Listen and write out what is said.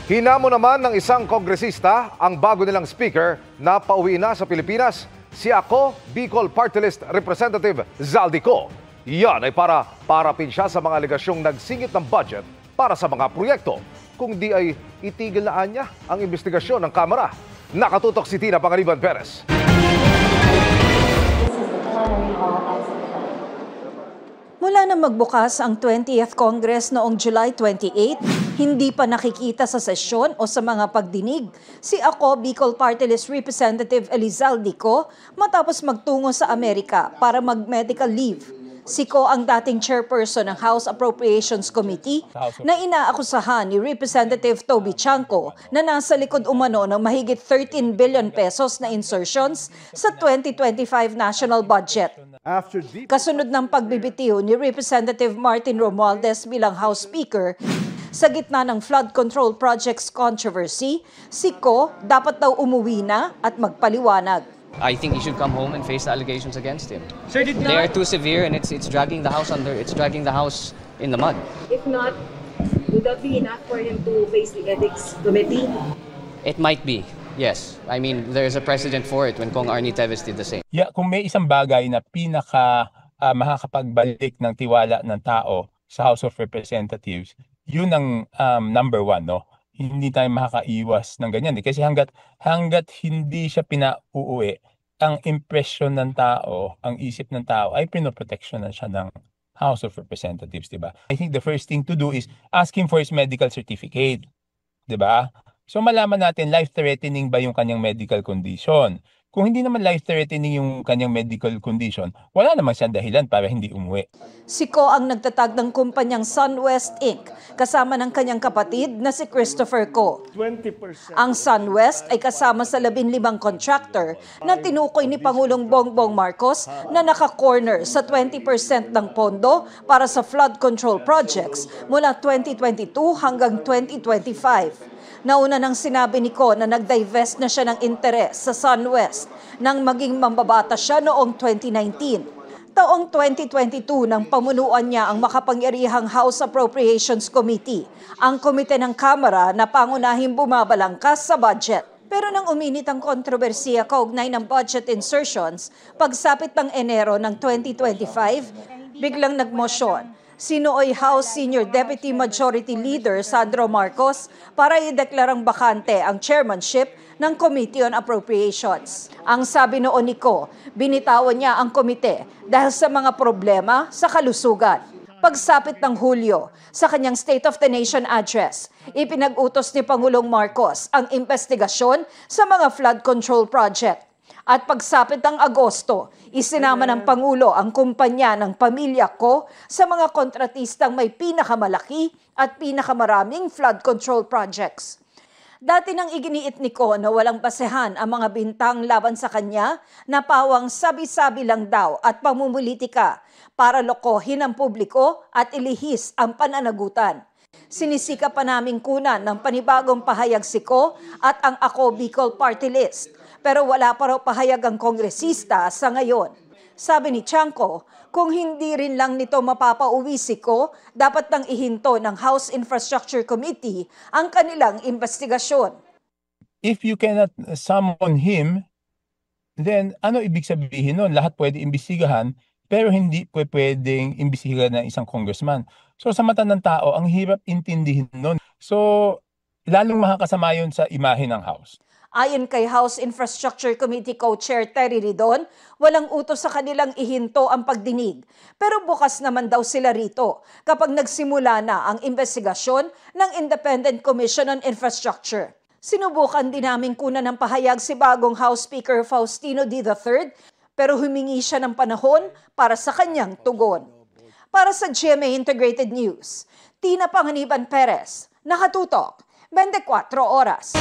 Hinamo naman ng isang kongresista ang bago nilang speaker na pauwi na sa Pilipinas, si Ako Bicol Party List Representative Zaldico. Yan ay para parapin siya sa mga alegasyong nagsingit ng budget para sa mga proyekto. Kung di ay itigil na niya ang investigasyon ng Kamara. Nakatutok si Tina Pangaliban Perez. Mula na magbukas ang 20th Congress noong July 28, hindi pa nakikita sa sesyon o sa mga pagdinig si Ako Bicol Party List Representative Elizaldico matapos magtungo sa Amerika para mag-medical leave. Si Ko ang dating chairperson ng House Appropriations Committee na inaakusahan ni Representative Toby Chanco na nasa likod umano ng mahigit 13 billion pesos na insertions sa 2025 national budget. Kasunod ng pagbibitiw ni Representative Martin Romualdez bilang House Speaker, sa gitna ng flood control projects controversy, si Ko dapat daw umuwi na at magpaliwanag. I think he should come home and face the allegations against him. Sir, they are too severe and it's dragging the house in the mud. If not, would that be enough for him to face the ethics committee? It might be. Yes. I mean, there's a precedent for it when Kong Arnie Teves did the same. Yeah, kung may isang bagay na makakapagbalik ng tiwala ng tao sa House of Representatives, yun ang number one, no? Hindi tayo makakaiwas ng ganyan. Kasi hanggat hindi siya pinauuwi, ang impression ng tao, ang isip ng tao ay pinoproteksyonan siya ng House of Representatives, di ba? I think the first thing to do is ask him for his medical certificate, di ba? So malaman natin life-threatening ba yung kanyang medical condition. Kung hindi naman life-threatening yung kanyang medical condition, wala naman siyang dahilan para hindi umuwi. Si Ko ang nagtatag ng kumpanyang SunWest Inc. kasama ng kanyang kapatid na si Christopher Ko. 20%. Ang SunWest ay kasama sa 15 contractor na tinukoy ni Pangulong Bongbong Marcos na naka-corner sa 20% ng pondo para sa flood control projects mula 2022 hanggang 2025. Nauna nang sinabi ni Ko na nag-divest na siya ng interes sa SunWest nang maging mambabata siya noong 2019. Taong 2022 nang pamunuan niya ang makapangyarihang House Appropriations Committee, ang komite ng Kamara na pangunahing bumabalangkas sa budget. Pero nang uminit ang kontrobersiya kaugnay ng budget insertions, pagsapit ng Enero ng 2025, biglang nagmosyon si nooy House Senior Deputy Majority Leader Sandro Marcos para ideklarang bakante ang chairmanship ng Committee on Appropriations. Ang sabi noon ni Ko, binitawan niya ang komite dahil sa mga problema sa kalusugan. Pagsapit ng Hulyo, sa kanyang State of the Nation address, ipinag-utos ni Pangulong Marcos ang investigasyon sa mga flood control project. At pagsapit ng Agosto, isinama ng Pangulo ang kumpanya ng pamilya Ko sa mga kontratistang may pinakamalaki at pinakamaraming flood control projects. Dati nang iginiit ni Ko na walang basehan ang mga bintang laban sa kanya na pawang sabi-sabi lang daw at pamumulitika para lokohin ang publiko at ilihis ang pananagutan. Sinisika pa naming kunan ng panibagong pahayag si Ko at ang Ako Bicol Party List. Pero wala pa raw pahayag ang kongresista sa ngayon. Sabi ni Chanco, kung hindi rin lang nito mapapauwi si Ko, dapat nang ihinto ng House Infrastructure Committee ang kanilang investigasyon. If you cannot summon him, then ano ibig sabihin nun? Lahat pwede imbestigahan, pero hindi pwedeng imbestigahan ng isang congressman. So sa mata ng tao, ang hirap intindihin nun. So lalong makakasama yun sa imahe ng House. Ayon kay House Infrastructure Committee Co-Chair Terry Ridon, walang utos sa kanilang ihinto ang pagdinig. Pero bukas naman daw sila rito kapag nagsimula na ang investigasyon ng Independent Commission on Infrastructure. Sinubukan din namin kunan ng pahayag si bagong House Speaker Faustino D. III, pero humingi siya ng panahon para sa kanyang tugon. Para sa GMA Integrated News, Tina Pangaliban Perez, nakatutok, 24 oras.